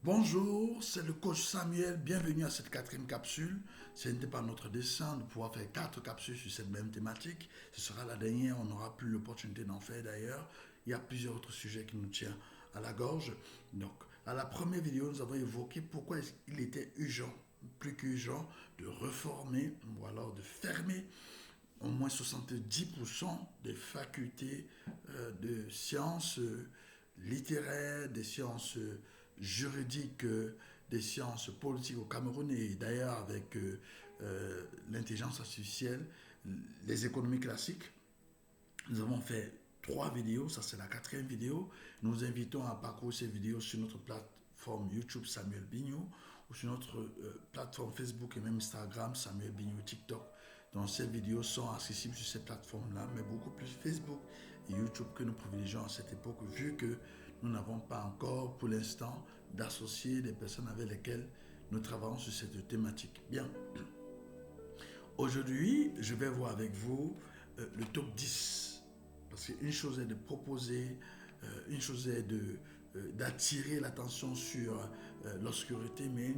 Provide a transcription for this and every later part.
Bonjour, c'est le coach Samuel. Bienvenue à cette quatrième capsule. Ce n'était pas notre dessein de pouvoir faire quatre capsules sur cette même thématique. Ce sera la dernière, on n'aura plus l'opportunité d'en faire d'ailleurs. Il y a plusieurs autres sujets qui nous tiennent à la gorge. Donc, à la première vidéo, nous avons évoqué pourquoi il était urgent, plus qu'urgent, de reformer ou alors de fermer au moins 70% des facultés de sciences littéraires, des sciences juridiques, des sciences politiques au Cameroun et d'ailleurs avec l'intelligence artificielle, les économies classiques. Nous avons fait trois vidéos, ça c'est la quatrième vidéo. Nous vous invitons à parcourir ces vidéos sur notre plateforme YouTube Samuel Bignou ou sur notre plateforme Facebook et même Instagram Samuel Bignou TikTok. Donc ces vidéos sont accessibles sur ces plateformes-là, mais beaucoup plus Facebook et YouTube que nous privilégions à cette époque, vu que nous n'avons pas encore pour l'instant d'associés des personnes avec lesquelles nous travaillons sur cette thématique. Bien. Aujourd'hui, je vais voir avec vous le top 10. Parce qu'une chose est de proposer, une chose est d'attirer l'attention sur l'obscurité, mais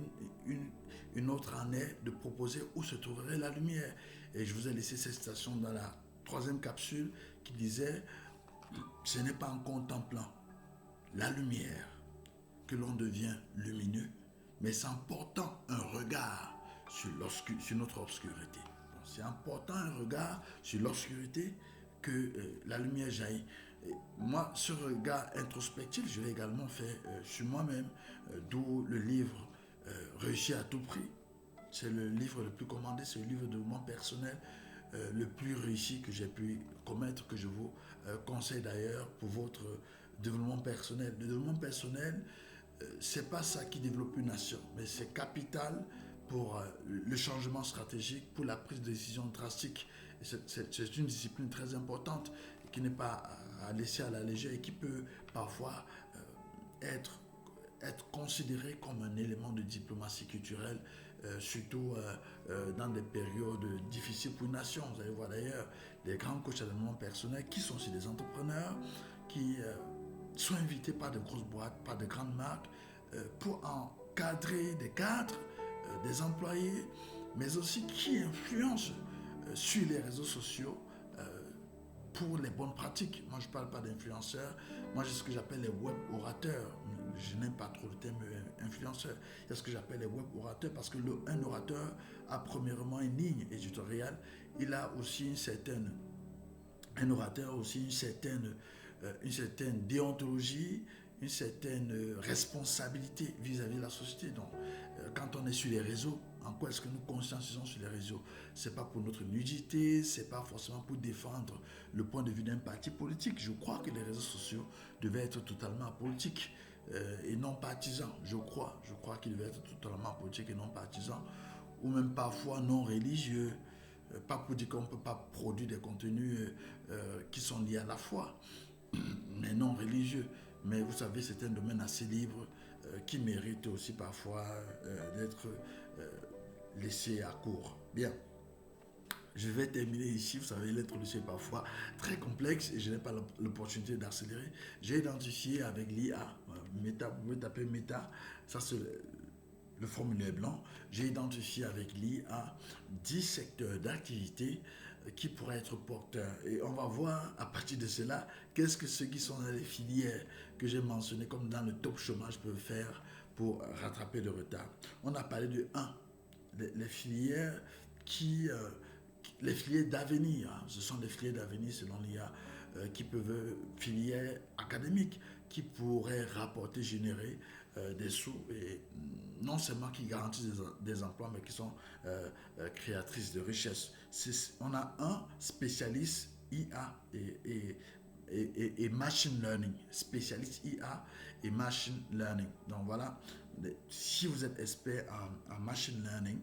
une autre en est de proposer où se trouverait la lumière. Et je vous ai laissé cette citation dans la troisième capsule qui disait, ce n'est pas en contemplant la lumière que l'on devient lumineux, mais c'est en portant un regard sur notre obscurité. C'est en portant un regard sur l'obscurité que la lumière jaillit. Et moi, ce regard introspectif, je l'ai également fait sur moi-même, d'où le livre Réussir à tout prix. C'est le livre le plus commandé, c'est le livre de développement personnel le plus réussi que j'ai pu commettre, que je vous conseille d'ailleurs pour votre développement personnel. Le développement personnel, c'est pas ça qui développe une nation, mais c'est capital pour le changement stratégique, pour la prise de décision drastique. C'est une discipline très importante qui n'est pas à laisser à la légère et qui peut parfois être considéré comme un élément de diplomatie culturelle, surtout dans des périodes difficiles pour une nation. Vous allez voir d'ailleurs des grands coachs à développement personnel qui sont aussi des entrepreneurs, qui sont invités par de grosses boîtes, par de grandes marques, pour encadrer des cadres, des employés, mais aussi qui influencent sur les réseaux sociaux pour les bonnes pratiques. Moi, je ne parle pas d'influenceurs. Moi, j'ai ce que j'appelle les web orateurs. Je n'aime pas trop le terme influenceur. Il y a ce que j'appelle les web orateurs parce que un orateur a premièrement une ligne éditoriale. Il a aussi un orateur a aussi une certaine déontologie, une certaine responsabilité vis-à-vis de la société. Donc, quand on est sur les réseaux, en quoi est-ce que nous conscientisons sur les réseaux? C'est pas pour notre nudité, c'est pas forcément pour défendre le point de vue d'un parti politique. Je crois que les réseaux sociaux devaient être totalement apolitiques et non partisans. Je crois qu'ils devaient être totalement apolitiques et non partisans, ou même parfois non religieux. Pas pour dire qu'on ne peut pas produire des contenus qui sont liés à la foi, mais non religieux. Mais vous savez, c'est un domaine assez libre qui mérite aussi parfois d'être laissé à court. Bien, je vais terminer ici. Vous savez, l'introduction est parfois très complexe et je n'ai pas l'opportunité d'accélérer. J'ai identifié avec l'IA, Meta, vous pouvez taper Meta, ça c'est le formulaire blanc. J'ai identifié avec l'IA 10 secteurs d'activité qui pourraient être porteurs. Et on va voir à partir de cela, qu'est-ce que ceux qui sont dans les filières que j'ai mentionnées comme dans le top chômage peuvent faire pour rattraper le retard. On a parlé de un, les filières qui, les filières d'avenir, hein. Ce sont des filières d'avenir selon l'IA qui peuvent, filières académiques, qui pourraient rapporter, générer des sous et non seulement qui garantissent des emplois, mais qui sont créatrices de richesse. On a un spécialiste IA et machine learning, spécialiste IA et machine learning. Donc voilà, si vous êtes expert en machine learning,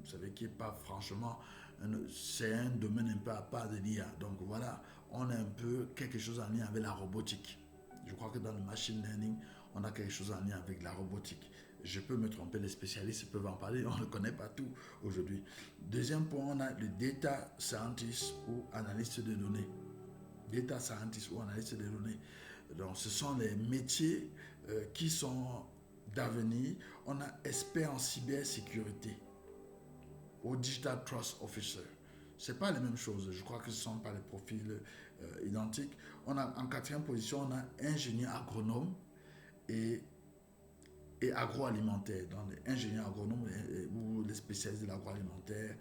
vous savez qu'il n'est pas franchement, c'est un domaine un peu à part de l'IA. Donc voilà, on a un peu quelque chose en lien avec la robotique. Je crois que dans le machine learning, on a quelque chose en lien avec la robotique. Je peux me tromper, les spécialistes peuvent en parler, on ne connaît pas tout aujourd'hui. Deuxième point, on a le data scientist ou analyste de données. Data scientist ou analyste de données. Donc, ce sont les métiers qui sont d'avenir, on a expert en cybersécurité ou Digital Trust Officer. Ce n'est pas les mêmes choses. Je crois que ce ne sont pas les profils identiques. On a, en quatrième position, on a ingénieur agronome et, et agroalimentaire. Donc, les ingénieurs agronomes ou les spécialistes de l'agroalimentaire.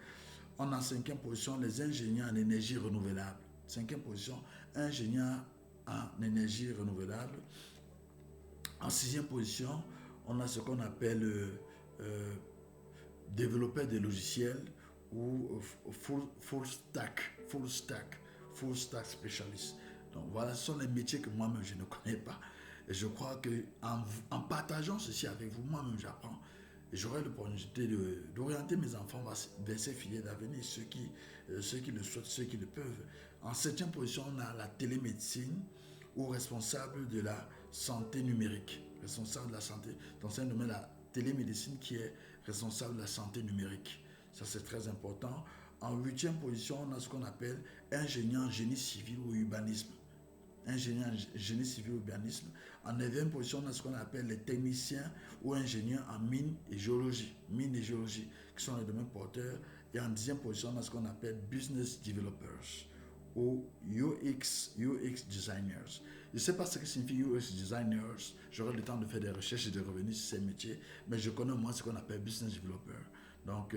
On a en cinquième position les ingénieurs en énergie renouvelable. Cinquième position, ingénieurs en énergie renouvelable. En sixième position, on a ce qu'on appelle développeur de logiciels ou full stack specialist. Donc voilà, ce sont les métiers que moi-même je ne connais pas. Et je crois que en partageant ceci avec vous, moi-même j'apprends. Et j'aurai l'opportunité d'orienter mes enfants vers ces filières d'avenir, ceux qui le souhaitent, ceux qui le peuvent. En septième position, on a la télémédecine ou responsable de la santé numérique. Responsable de la santé, dans ce domaine, la télémédecine qui est responsable de la santé numérique. Ça, c'est très important. En huitième position, on a ce qu'on appelle ingénieur en génie civil ou urbanisme. Ingénieur en génie civil ou urbanisme. En neuvième position, on a ce qu'on appelle les techniciens ou ingénieurs en mine et géologie. Mine et géologie, qui sont les domaines porteurs. Et en dixième position, on a ce qu'on appelle business developers ou UX designers. Je ne sais pas ce que signifie UX designers. J'aurai le temps de faire des recherches et de revenir sur ces métiers. Mais je connais au moins ce qu'on appelle business developer. Donc,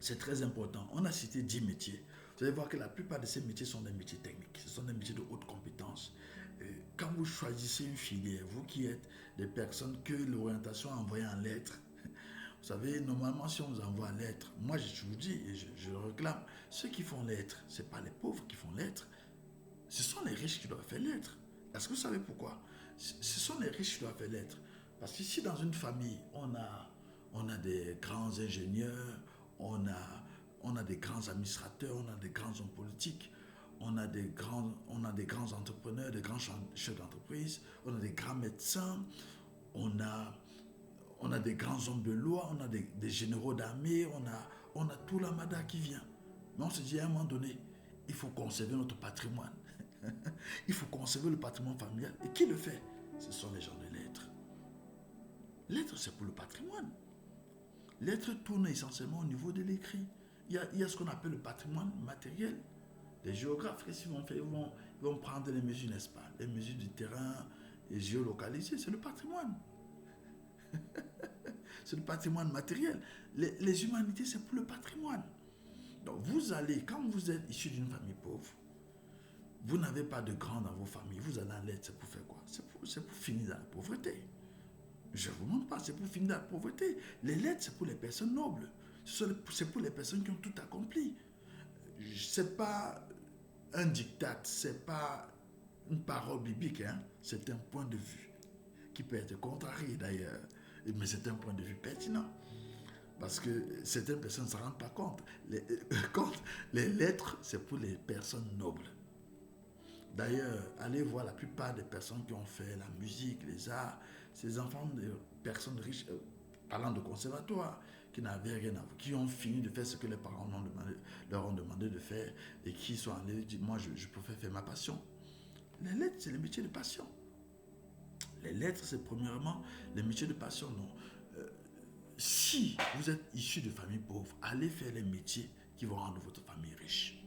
c'est très important. On a cité 10 métiers. Vous allez voir que la plupart de ces métiers sont des métiers techniques. Ce sont des métiers de haute compétence. Quand vous choisissez une filière, vous qui êtes des personnes que l'orientation a envoyées en lettres, vous savez, normalement, si on vous envoie lettres, moi je vous dis et je le réclame, ceux qui font lettres, ce n'est pas les pauvres qui font lettres, ce sont les riches qui doivent faire lettres. Est-ce que vous savez pourquoi? Ce sont les riches qui doivent faire lettres. Parce que si dans une famille, on a des grands ingénieurs, on a des grands administrateurs, on a des grands hommes politiques, on a des grands entrepreneurs, des grands chefs d'entreprise, on a des grands médecins, on a des grands hommes de loi, on a des généraux d'armée, on a tout l'armada qui vient. Mais on se dit à un moment donné, il faut conserver notre patrimoine. Il faut conserver le patrimoine familial. Et qui le fait? Ce sont les gens de lettres. Lettres, c'est pour le patrimoine. Lettres tournent essentiellement au niveau de l'écrit. Il y a ce qu'on appelle le patrimoine matériel. Les géographes, qu'est-ce qu'ils vont faire? Ils vont prendre les mesures, n'est-ce pas? Les mesures du terrain et géolocaliser, c'est le patrimoine. C'est le patrimoine matériel. Les humanités, c'est pour le patrimoine. Donc vous allez, quand vous êtes issu d'une famille pauvre, vous n'avez pas de grands dans vos familles, vous allez en lettres, c'est pour faire quoi? C'est pour finir dans la pauvreté. Je ne vous montre pas, c'est pour finir dans la pauvreté. Les lettres, c'est pour les personnes nobles. C'est pour les personnes qui ont tout accompli. Ce n'est pas un diktat, ce n'est pas une parole biblique, hein? C'est un point de vue qui peut être contrarié d'ailleurs, mais c'est un point de vue pertinent. Parce que certaines personnes ne s'en rendent pas compte. Les lettres, c'est pour les personnes nobles. D'ailleurs, allez voir la plupart des personnes qui ont fait la musique, les arts, ces enfants de personnes riches, parlant de conservatoire, qui n'avaient rien à voir, qui ont fini de faire ce que les parents leur ont demandé de faire et qui sont allés dire, moi je préfère faire ma passion. Les lettres, c'est le métier de passion. Les lettres, c'est premièrement les métiers de passion. Non. Si vous êtes issu de familles pauvres, allez faire les métiers qui vont rendre votre famille riche.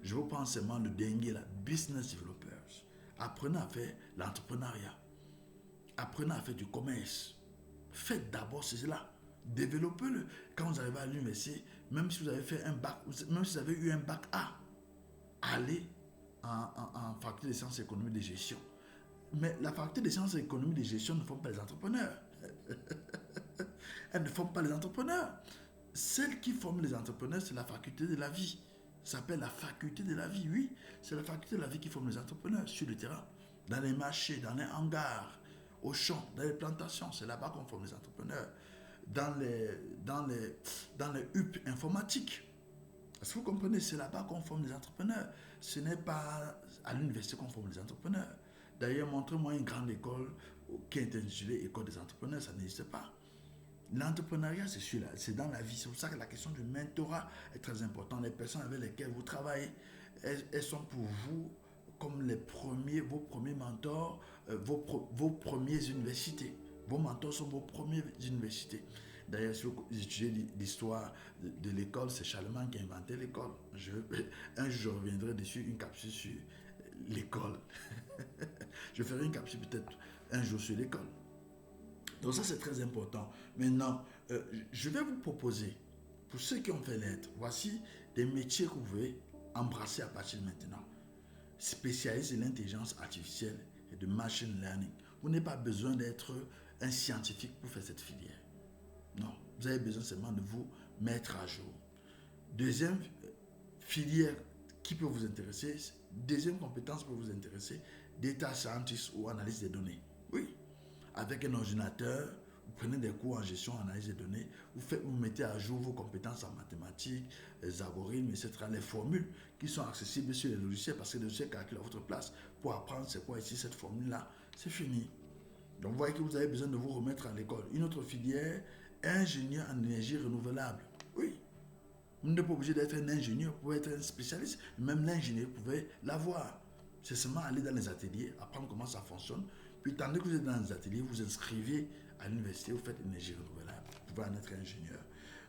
Je vous prends seulement le dernier, la business developers. Apprenez à faire l'entrepreneuriat. Apprenez à faire du commerce. Faites d'abord cela. Développez-le. Quand vous arrivez à l'université, même si vous avez fait un bac, même si vous avez eu un bac A, allez en faculté des sciences économiques de gestion. Mais la faculté des sciences économiques de gestion ne forme pas les entrepreneurs. Elles ne forment pas les entrepreneurs. Celle qui forme les entrepreneurs, c'est la faculté de la vie. Ça s'appelle la faculté de la vie, oui. C'est la faculté de la vie qui forme les entrepreneurs sur le terrain, dans les marchés, dans les hangars, aux champs, dans les plantations. C'est là-bas qu'on forme les entrepreneurs. Dans les huppes informatiques. Est-ce que vous comprenez? C'est là-bas qu'on forme les entrepreneurs. Ce n'est pas à l'université qu'on forme les entrepreneurs. D'ailleurs, montrez-moi une grande école qui est intitulée École des entrepreneurs, ça n'existe pas. L'entrepreneuriat, c'est celui-là, c'est dans la vie. C'est pour ça que la question du mentorat est très importante. Les personnes avec lesquelles vous travaillez, elles sont pour vous comme vos premiers mentors, vos premières universités. Vos mentors sont vos premières universités. D'ailleurs, si vous étudiez l'histoire de l'école, c'est Charlemagne qui a inventé l'école. Un jour, je reviendrai dessus, une capsule sur l'école. Je ferai une capsule peut-être un jour sur l'école. Donc ça, c'est très important. Maintenant, je vais vous proposer, pour ceux qui ont fait lettres, voici des métiers que vous pouvez embrasser à partir de maintenant. Spécialiste de l'intelligence artificielle et de machine learning. Vous n'avez pas besoin d'être un scientifique pour faire cette filière. Non, vous avez besoin seulement de vous mettre à jour. Deuxième filière qui peut vous intéresser, deuxième compétence peut vous intéresser, data scientist ou analyse des données. Oui, avec un ordinateur, vous prenez des cours en gestion, analyse des données, vous mettez à jour vos compétences en mathématiques, les algorithmes, etc., les formules qui sont accessibles sur les logiciels, parce que les logiciels calculent à votre place pour apprendre c'est quoi ici cette formule-là, c'est fini. Donc vous voyez que vous avez besoin de vous remettre à l'école. Une autre filière, ingénieur en énergie renouvelable. Oui, vous n'êtes pas obligé d'être un ingénieur, vous pouvez être un spécialiste. Même l'ingénieur, vous pouvez l'avoir. C'est seulement aller dans les ateliers, apprendre comment ça fonctionne. Puis, tandis que vous êtes dans les ateliers, vous inscrivez à l'université, vous faites énergie renouvelable. Vous pouvez en être ingénieur.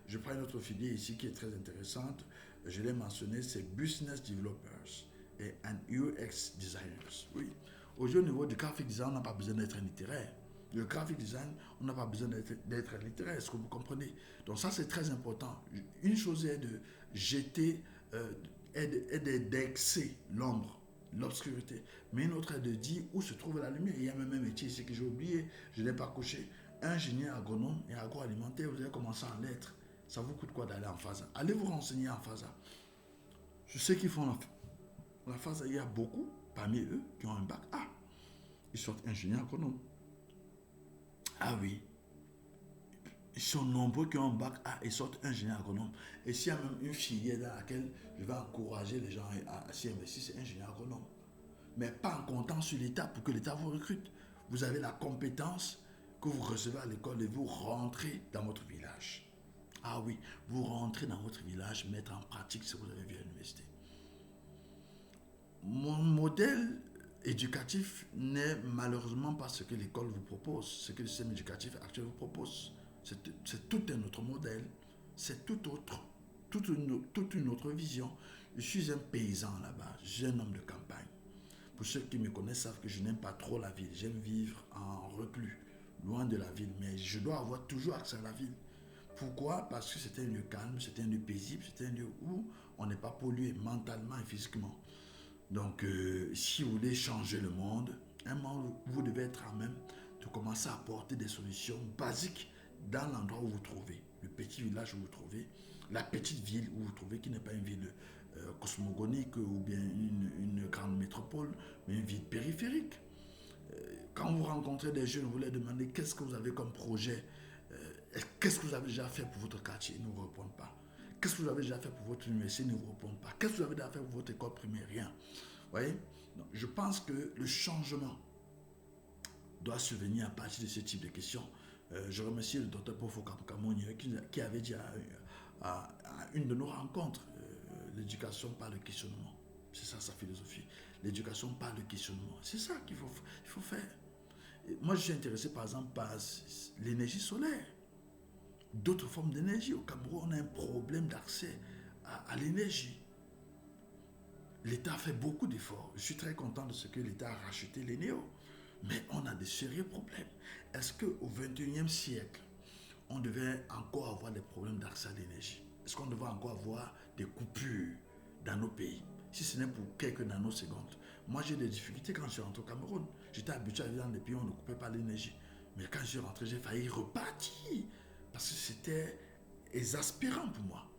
Je prends une autre filière ici qui est très intéressante. Je l'ai mentionné, c'est Business Developers et UX Designers. Oui. Aujourd'hui, au niveau du graphic design, on n'a pas besoin d'être un littéraire. Le graphic design, on n'a pas besoin d'être un littéraire. Est-ce que vous comprenez? Donc ça, c'est très important. Une chose est de jeter, d'excer l'ombre, l'obscurité. Mais une autre est de dire où se trouve la lumière. Il y a même un métier ici que j'ai oublié, je ne l'ai pas coché. Ingénieur agronome et agroalimentaire, vous allez commencer en lettres. Ça vous coûte quoi d'aller en FASA? Allez vous renseigner en FASA. Je sais qu'ils font la FASA, il y a beaucoup parmi eux qui ont un bac A. Ils sont ingénieurs agronomes. Ah oui. Ils sont nombreux qui ont un bac A et sortent ingénieur agronome. Et s'il y a même une filière dans laquelle je vais encourager les gens à s'y investir, c'est ingénieur agronome. Mais pas en comptant sur l'État pour que l'État vous recrute. Vous avez la compétence que vous recevez à l'école et vous rentrez dans votre village. Ah oui, vous rentrez dans votre village, mettre en pratique ce que vous avez vu à l'université. Mon modèle éducatif n'est malheureusement pas ce que l'école vous propose, ce que le système éducatif actuel vous propose. C'est tout un autre modèle, c'est tout autre, toute une autre vision. Je suis un paysan là-bas, je suis un homme de campagne. Pour ceux qui me connaissent savent que je n'aime pas trop la ville, j'aime vivre en reclus, loin de la ville, mais je dois avoir toujours accès à la ville. Pourquoi? Parce que c'est un lieu calme, c'est un lieu paisible, c'est un lieu où on n'est pas pollué mentalement et physiquement. Donc, si vous voulez changer le monde, un moment, vous devez être à même de commencer à apporter des solutions basiques dans l'endroit où vous vous trouvez, le petit village où vous vous trouvez, la petite ville où vous vous trouvez, qui n'est pas une ville cosmogonique ou bien une grande métropole, mais une ville périphérique. Quand vous rencontrez des jeunes, vous leur demandez qu'est-ce que vous avez comme projet, qu'est-ce que vous avez déjà fait pour votre quartier, ils ne vous répondent pas. Qu'est-ce que vous avez déjà fait pour votre université, ils ne vous répondent pas. Qu'est-ce que vous avez déjà fait pour votre école primaire, rien. Vous voyez? Donc, je pense que le changement doit survenir à partir de ce type de questions. Je remercie le docteur Pofo Kamouni qui avait dit à une de nos rencontres, l'éducation par le questionnement. C'est ça sa philosophie. L'éducation par le questionnement. C'est ça qu'il faut faire. Et moi, je suis intéressé par exemple par l'énergie solaire. D'autres formes d'énergie. Au Cameroun, on a un problème d'accès à l'énergie. L'État fait beaucoup d'efforts. Je suis très content de ce que l'État a racheté les néos. Mais on a des sérieux problèmes. Est-ce qu'au XXIe siècle, on devait encore avoir des problèmes d'accès à l'énergie? Est-ce qu'on devait encore avoir des coupures dans nos pays? Si ce n'est pour quelques nanosecondes. Moi, j'ai des difficultés quand je suis rentré au Cameroun. J'étais habitué à vivre dans des pays où on ne coupait pas l'énergie. Mais quand je suis rentré, j'ai failli repartir. Parce que c'était exaspérant pour moi.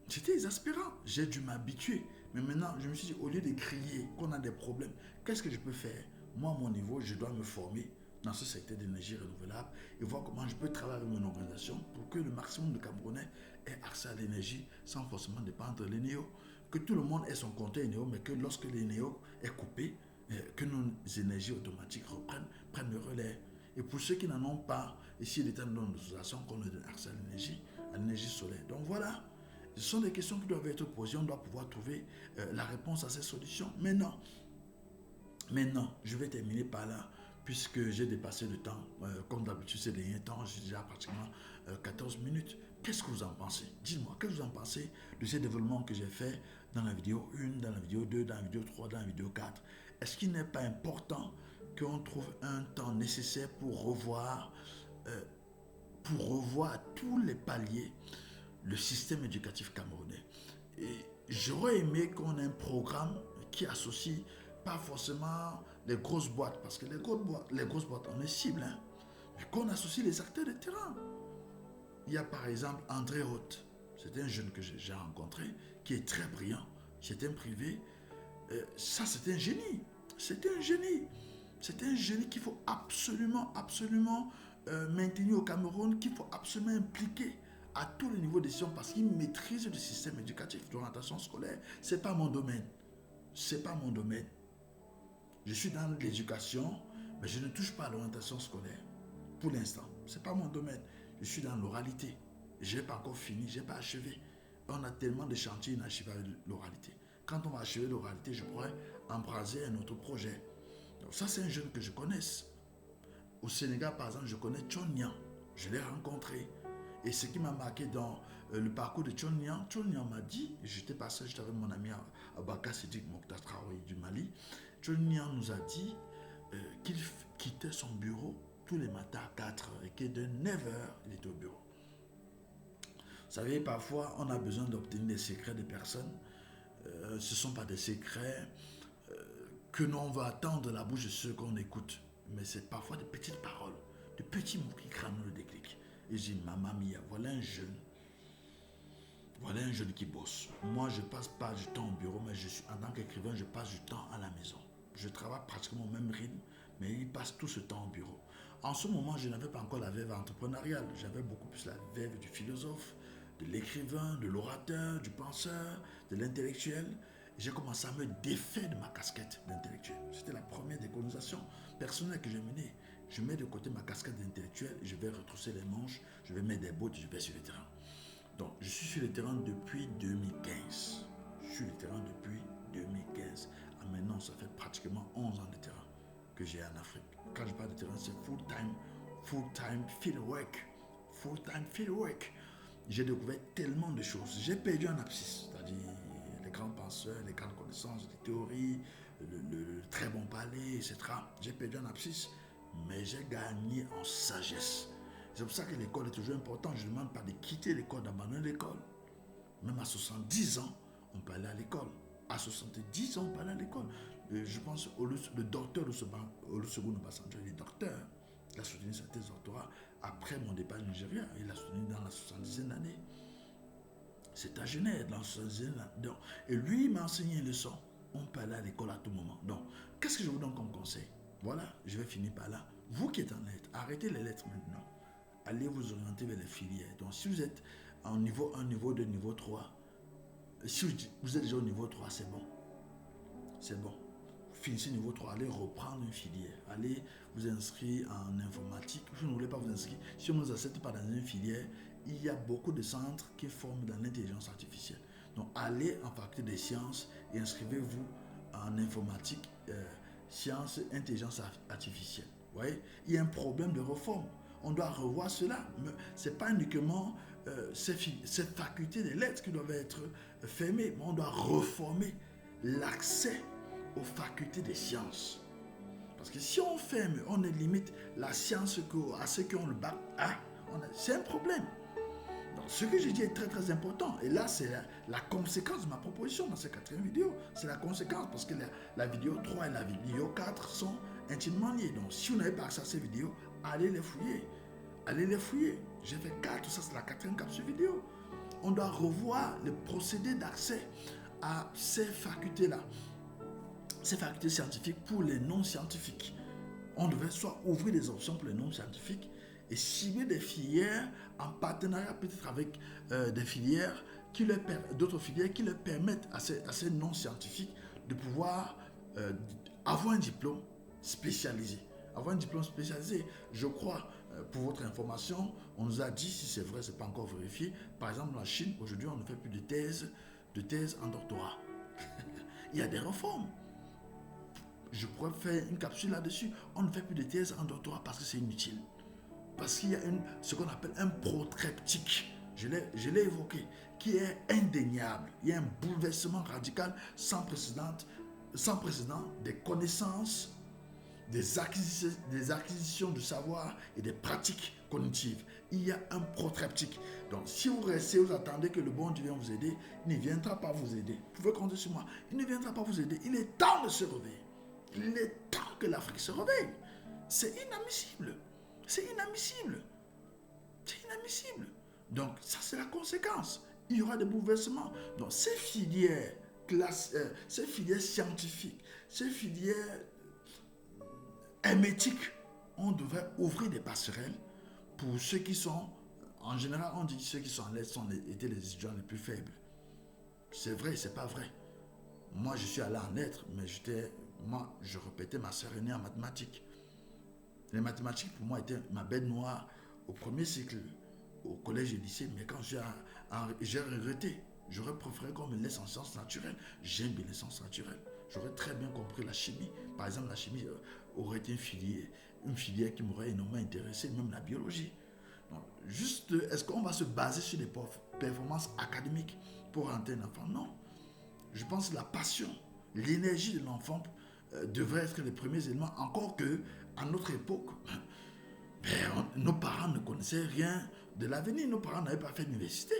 C'était exaspérant. J'ai dû m'habituer. Mais maintenant, je me suis dit, au lieu de crier qu'on a des problèmes, qu'est-ce que je peux faire? Moi, à mon niveau, je dois me former dans ce secteur d'énergie renouvelable et voir comment je peux travailler avec mon organisation pour que le maximum de Camerounais ait accès à l'énergie sans forcément dépendre des néos. Que tout le monde ait son compteur néo, mais que lorsque les néos est coupé, que nos énergies automatiques prennent le relais. Et pour ceux qui n'en ont pas, ici l'État nous donne une autorisation qu'on leur donne accès à l'énergie solaire. Donc voilà, ce sont des questions qui doivent être posées, on doit pouvoir trouver la réponse à ces solutions. Maintenant, je vais terminer par là. puisque j'ai dépassé le temps. Comme d'habitude ces derniers temps, j'ai déjà pratiquement 14 minutes. Qu'est-ce que vous en pensez? Dites-moi, qu'est-ce que vous en pensez de ces développements que j'ai fait dans la vidéo 1, dans la vidéo 2, dans la vidéo 3, dans la vidéo 4? Est-ce qu'il n'est pas important qu'on trouve un temps nécessaire pour revoir à tous les paliers le système éducatif camerounais? Et j'aurais aimé qu'on ait un programme qui associe pas forcément les grosses boîtes, parce que les grosses boîtes, on est cible, hein, mais qu'on associe les acteurs de terrain. Il y a par exemple André Haute, c'est un jeune que j'ai rencontré, qui est très brillant, c'est un privé, ça c'est un génie, c'est un génie, c'est un génie qu'il faut absolument, absolument maintenir au Cameroun, qu'il faut absolument impliquer à tous les niveaux de décision parce qu'il maîtrise le système éducatif d'orientation scolaire. C'est pas mon domaine, c'est pas mon domaine. Je suis dans l'éducation, mais je ne touche pas à l'orientation scolaire pour l'instant. C'est pas mon domaine. Je suis dans l'oralité. Je n'ai pas encore fini, je n'ai pas achevé. On a tellement de chantiers inachevés avec l'oralité. Quand on va achever l'oralité, je pourrais embraser un autre projet. Donc ça, c'est un jeune que je connaisse. Au Sénégal, par exemple, je connais Chon Niang. Je l'ai rencontré. Et ce qui m'a marqué dans le parcours de Chon Niang m'a dit, j'étais avec mon ami Abaka Sidik Mokhtar Traoré du Mali, Chon Niang nous a dit qu'il quittait son bureau tous les matins à 4 h et que de 9 h, il était au bureau. Vous savez, parfois, on a besoin d'obtenir des secrets de personnes. Ce ne sont pas des secrets que l'on va attendre de la bouche de ceux qu'on écoute. Mais c'est parfois des petites paroles, de petits mots qui crament le déclic. Et je dis, maman mia, voilà un jeune qui bosse. Moi, je ne passe pas du temps au bureau, mais en tant qu'écrivain, je passe du temps à la maison. Je travaille pratiquement au même rythme, mais il passe tout ce temps au bureau. En ce moment, je n'avais pas encore la verve entrepreneuriale. J'avais beaucoup plus la verve du philosophe, de l'écrivain, de l'orateur, du penseur, de l'intellectuel. J'ai commencé à me défaire de ma casquette d'intellectuel. C'était la première décolonisation personnelle que j'ai menée. Je mets de côté ma casquette d'intellectuel, je vais retrousser les manches, je vais mettre des bottes, je vais sur le terrain. Donc, je suis sur le terrain depuis 2015. Je suis sur le terrain depuis 2015. Maintenant, ça fait pratiquement 11 ans de terrain que j'ai en Afrique. Quand je parle de terrain, c'est full-time field work. Full-time field work. J'ai découvert tellement de choses. J'ai perdu en abscisse, c'est-à-dire les grands penseurs, les grandes connaissances, les théories, le très bon palais, etc. J'ai perdu en abscisse, mais j'ai gagné en sagesse. C'est pour ça que l'école est toujours importante. Je ne demande pas de quitter l'école, d'abandonner l'école. Même à 70 ans, on peut aller à l'école. À 70 ans, on peut aller à l'école. Je pense le docteur Olusegun Obasanjo, il est docteur. Il a soutenu sa thèse doctorat après mon départ au Nigeria. Il a soutenu dans la 70e année. C'est à Genève, dans la 70e année. Et lui, il m'a enseigné une leçon. On peut aller à l'école à tout moment. Donc, qu'est-ce que je vous donne comme conseil? Voilà, je vais finir par là. Vous qui êtes en lettres, arrêtez les lettres maintenant. Allez vous orienter vers les filières. Donc, si vous êtes en niveau 1, niveau 2, niveau 3, si vous êtes déjà au niveau 3, c'est bon. C'est bon. Finissez niveau 3, allez reprendre une filière. Allez vous inscrire en informatique. Si vous ne voulez pas vous inscrire, si on ne vous accepte pas dans une filière, il y a beaucoup de centres qui forment dans l'intelligence artificielle. Donc, allez en faculté des sciences et inscrivez-vous en informatique, sciences, intelligence artificielle. Vous voyez, il y a un problème de réforme. On doit revoir cela. Ce n'est pas uniquement ces facultés des lettres qui doivent être fermées, mais on doit reformer l'accès aux facultés des sciences. Parce que si on ferme, on limite la science à ceux qui ont le bac A, c'est un problème. Donc, ce que je dis est très très important. Et là, c'est la conséquence de ma proposition dans cette 4e vidéo. C'est la conséquence parce que la vidéo 3 et la vidéo 4 sont intimement liées. Donc, si vous n'avez pas accès à ces vidéos, allez les fouiller. Allez les fouiller. J'ai fait 4, ça c'est la 4e capsule vidéo. On doit revoir les procédés d'accès à ces facultés-là. Ces facultés scientifiques pour les non-scientifiques. On devait soit ouvrir des options pour les non-scientifiques et cibler des filières en partenariat peut-être avec des filières d'autres filières qui leur permettent à ces non-scientifiques de pouvoir avoir un diplôme spécialisé. Avoir un diplôme spécialisé, je crois, pour votre information, on nous a dit, si c'est vrai, ce n'est pas encore vérifié, par exemple en Chine, aujourd'hui on ne fait plus de thèse en doctorat. Il y a des réformes. je pourrais faire une capsule là-dessus. On ne fait plus de thèse en doctorat parce que c'est inutile. Parce qu'il y a ce qu'on appelle un protreptyque, je l'ai évoqué, qui est indéniable. Il y a un bouleversement radical sans précédent des connaissances, des acquisitions de savoir et des pratiques cognitives. Il y a un protreptyque. Donc, si vous restez, vous attendez que le bon Dieu vienne vous aider, il ne viendra pas vous aider. Vous pouvez compter sur moi. Il ne viendra pas vous aider. Il est temps de se réveiller. Il est temps que l'Afrique se réveille. C'est inadmissible. C'est inadmissible. C'est inadmissible. Donc, ça, c'est la conséquence. Il y aura des bouleversements. Donc, ces filières scientifiques, ces filières hermétiques, on devrait ouvrir des passerelles pour ceux qui sont, en général, on dit que ceux qui sont à l'aise étaient les étudiants les plus faibles. C'est vrai, c'est pas vrai. Moi, je suis allé en lettres, mais je répétais ma sœur aînée en mathématiques. Les mathématiques, pour moi, étaient ma bête noire au premier cycle, au collège et lycée. Mais quand j'ai regretté, j'aurais préféré qu'on me laisse en sciences naturelles. J'aime bien les sciences naturelles. J'aurais très bien compris la chimie. Par exemple, la chimie aurait été une filière qui m'aurait énormément intéressé, même la biologie. Donc, juste, est-ce qu'on va se baser sur les performances académiques pour rentrer un enfant? Non. Je pense que la passion, l'énergie de l'enfant devrait être les premiers éléments, encore que à notre époque, nos parents ne connaissaient rien de l'avenir. Nos parents n'avaient pas fait l'université.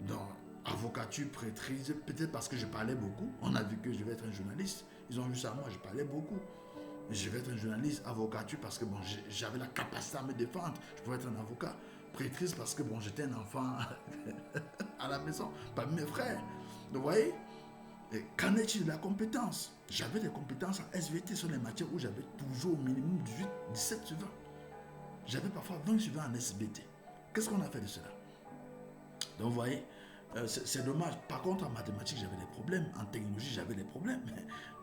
Donc, avocature, prêtrise, peut-être parce que je parlais beaucoup. On a vu que je vais être un journaliste. Ils ont vu ça, moi, je parlais beaucoup. Je vais être un journaliste, avocature, parce que j'avais la capacité à me défendre. Je pouvais être un avocat. Prêtrise, parce que j'étais un enfant à la maison, parmi mes frères. Donc, vous voyez, qu'en est-il de la compétence? J'avais des compétences en SVT sur les matières où j'avais toujours au minimum 18, 17 sur 20. J'avais parfois 20 sur 20 en SVT. Qu'est-ce qu'on a fait de cela? Donc, vous voyez, c'est dommage. Par contre, en mathématiques, j'avais des problèmes. En technologie, j'avais des problèmes.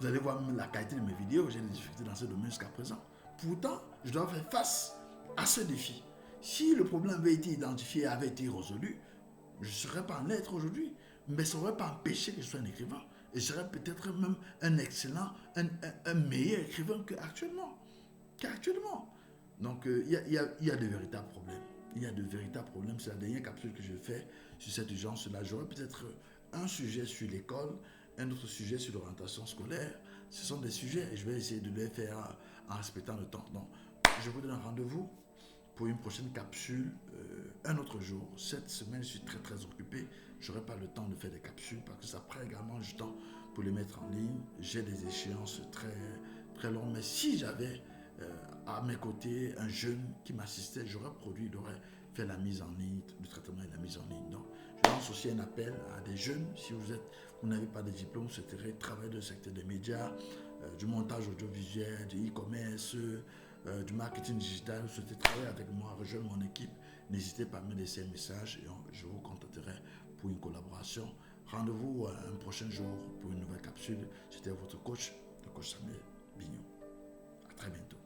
Vous allez voir même la qualité de mes vidéos. J'ai des difficultés dans ce domaine jusqu'à présent. Pourtant, je dois faire face à ce défi. Si le problème avait été identifié et avait été résolu, je ne serais pas en lettres aujourd'hui. Mais ça n'aurait pas empêché que je sois un écrivain. Et je serais peut-être même un excellent, un meilleur écrivain qu'actuellement. Donc, il y a de véritables problèmes. Il y a de véritables problèmes. C'est la dernière capsule que je fais sur cette urgence-là. J'aurai peut-être un sujet sur l'école, un autre sujet sur l'orientation scolaire. Ce sont des sujets et je vais essayer de les faire en respectant le temps. Donc, je vous donne un rendez-vous pour une prochaine capsule un autre jour. Cette semaine, je suis très très occupé. Je n'aurai pas le temps de faire des capsules parce que ça prend également du temps pour les mettre en ligne. J'ai des échéances très, très longues. Mais si j'avais à mes côtés un jeune qui m'assistait, j'aurais produit, il aurait fait la mise en ligne, le traitement et la mise en ligne. Donc, je lance aussi un appel à des jeunes. Si vous n'avez pas de diplôme, vous souhaiterez travailler dans le secteur des médias, du montage audiovisuel, du e-commerce, du marketing digital, vous souhaitez travailler avec moi, rejoindre mon équipe, n'hésitez pas à me laisser un message et je vous contacterai pour une collaboration. Rendez-vous un prochain jour pour une nouvelle capsule. C'était votre coach, le coach Samuel Bignon. À très bientôt.